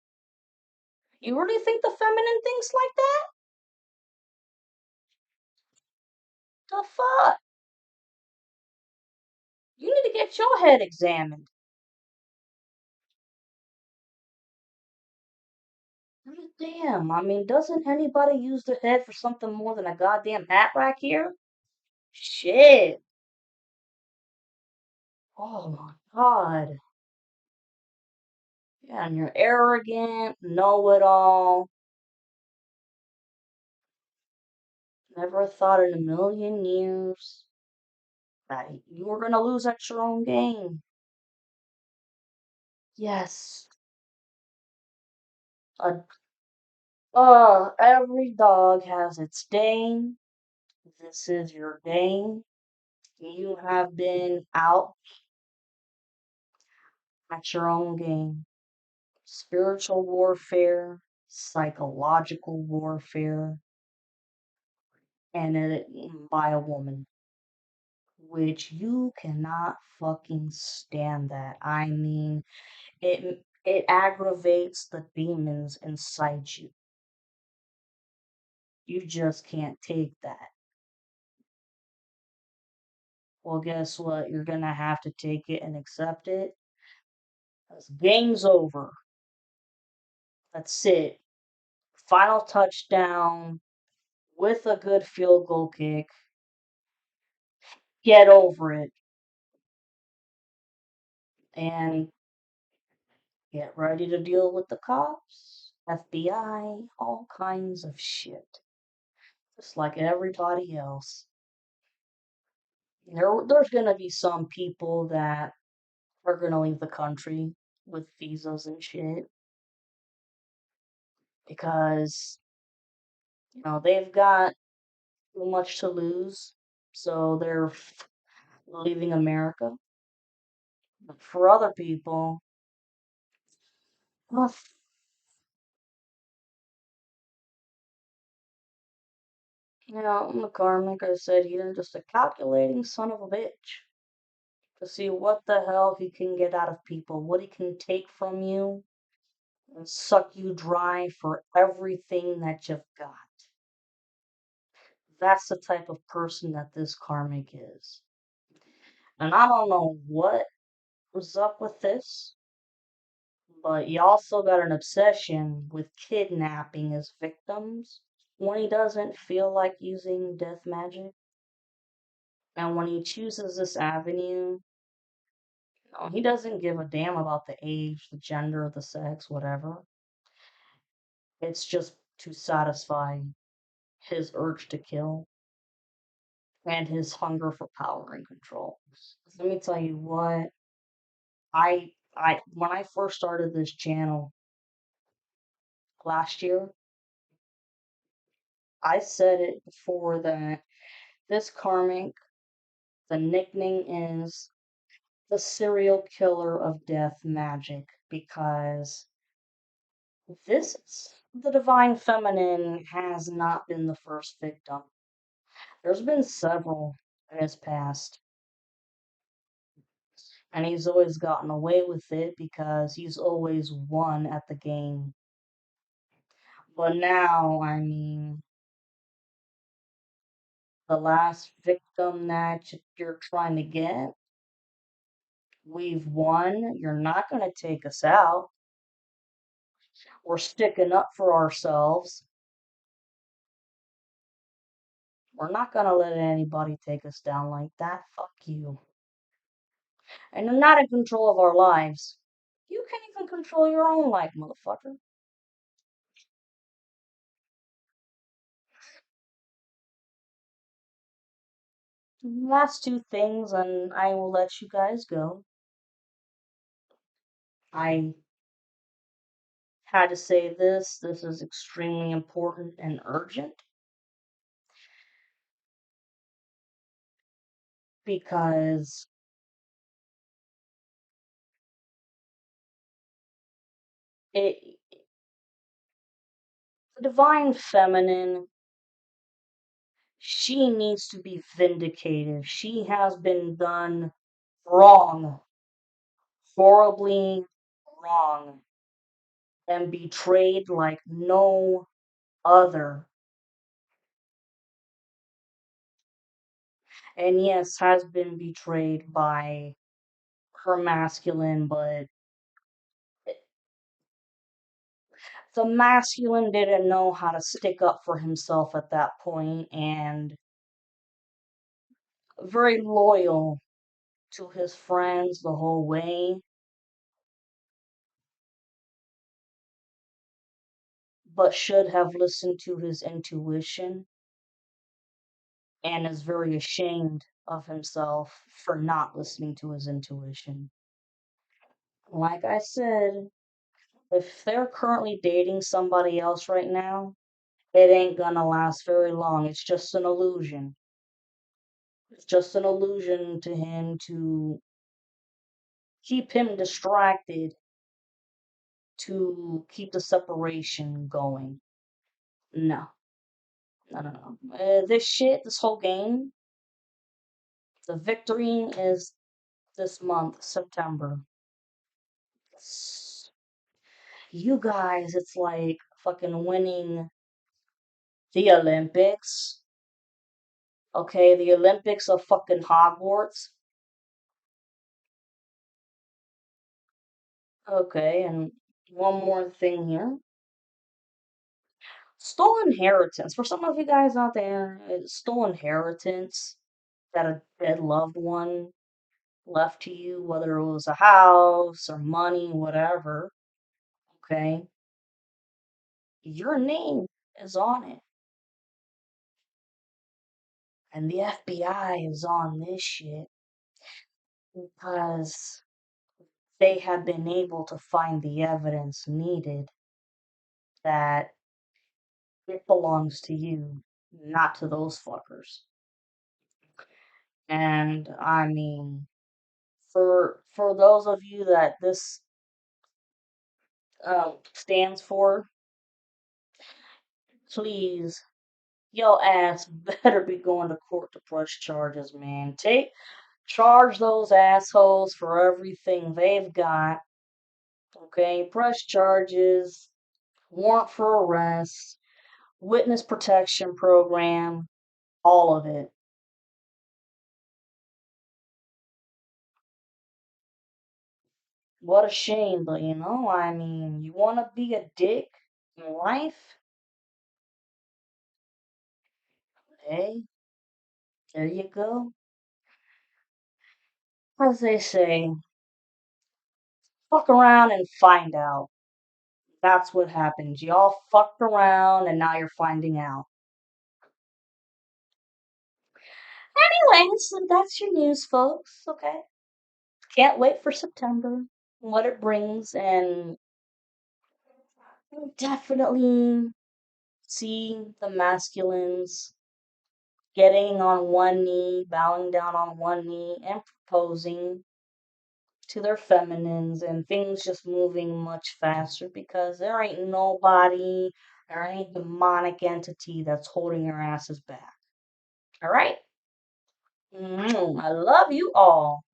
You really think the feminine thinks like that? The fuck? You need to get your head examined. Damn, I mean, doesn't anybody use their head for something more than a goddamn hat rack here? Shit. Oh my god. Yeah, and you're arrogant, know it all. Never thought in a million years that you were gonna lose at your own game. Yes. A, every dog has its day. This is your day. You have been out at your own game. Spiritual warfare, psychological warfare, and it by a woman, which you cannot fucking stand that. I mean, it aggravates the demons inside you. You just can't take that. Well, guess what? You're gonna have to take it and accept it. 'Cause game's over. That's it. Final touchdown with a good field goal kick. Get over it and get ready to deal with the cops, FBI, all kinds of shit. Just like everybody else. There's gonna be some people that are gonna leave the country with visas and shit because they've got too much to lose, so they're leaving America. But for other people, well, McCormick, I said here, just a calculating son of a bitch to see what the hell he can get out of people, what he can take from you and suck you dry for everything that you've got. That's the type of person that this karmic is. And I don't know what was up with this, but he also got an obsession with kidnapping his victims when he doesn't feel like using death magic. And when he chooses this avenue, he doesn't give a damn about the age, the gender, the sex, whatever. It's just to satisfy his urge to kill and his hunger for power and control. Let me tell you what, I when I first started this channel last year, I said it before that this karmic, the nickname is the serial killer of death magic because the divine feminine has not been the first victim. There's been several in his past, and he's always gotten away with it because he's always won at the game. But now, I mean, the last victim that you're trying to get, we've won. You're not going to take us out. We're sticking up for ourselves. We're not going to let anybody take us down like that. Fuck you. And you're not in control of our lives. You can't even control your own life, motherfucker. Last two things, and I will let you guys go. I had to say this. This is extremely important and urgent because it, the divine feminine, she needs to be vindicated. She has been done wrong, horribly wrong, and betrayed like no other. And yes, has been betrayed by her masculine, but the masculine didn't know how to stick up for himself at that point and very loyal to his friends the whole way, but should have listened to his intuition and is very ashamed of himself for not listening to his intuition. Like I said, if they're currently dating somebody else right now, it ain't gonna last very long. It's just an illusion. It's just an illusion to him to keep him distracted, to keep the separation going. No, no, no, no. This shit, this whole game, the victory is this month, September. S- You guys, it's like fucking winning the Olympics. Okay, the Olympics of fucking Hogwarts. Okay, and one more thing here. Stolen inheritance. For some of you guys out there, stolen inheritance that a dead loved one left to you, whether it was a house or money, whatever. Okay, your name is on it, and the FBI is on this shit because they have been able to find the evidence needed that it belongs to you, not to those fuckers. And I mean, for those of you that this stands for, please, your ass better be going to court to press charges, man. Charge those assholes for everything they've got. Okay, press charges, warrant for arrest, witness protection program, all of it. What a shame, but I mean, you want to be a dick in life? Hey, there you go. As they say, fuck around and find out. That's what happens. Y'all fucked around and now you're finding out. Anyways, that's your news, folks. Okay. Can't wait for September, what it brings, and definitely see the masculines getting on one knee, bowing down on one knee, and proposing to their feminines, and things just moving much faster because there ain't nobody or any demonic entity that's holding your asses back. All right? I love you all.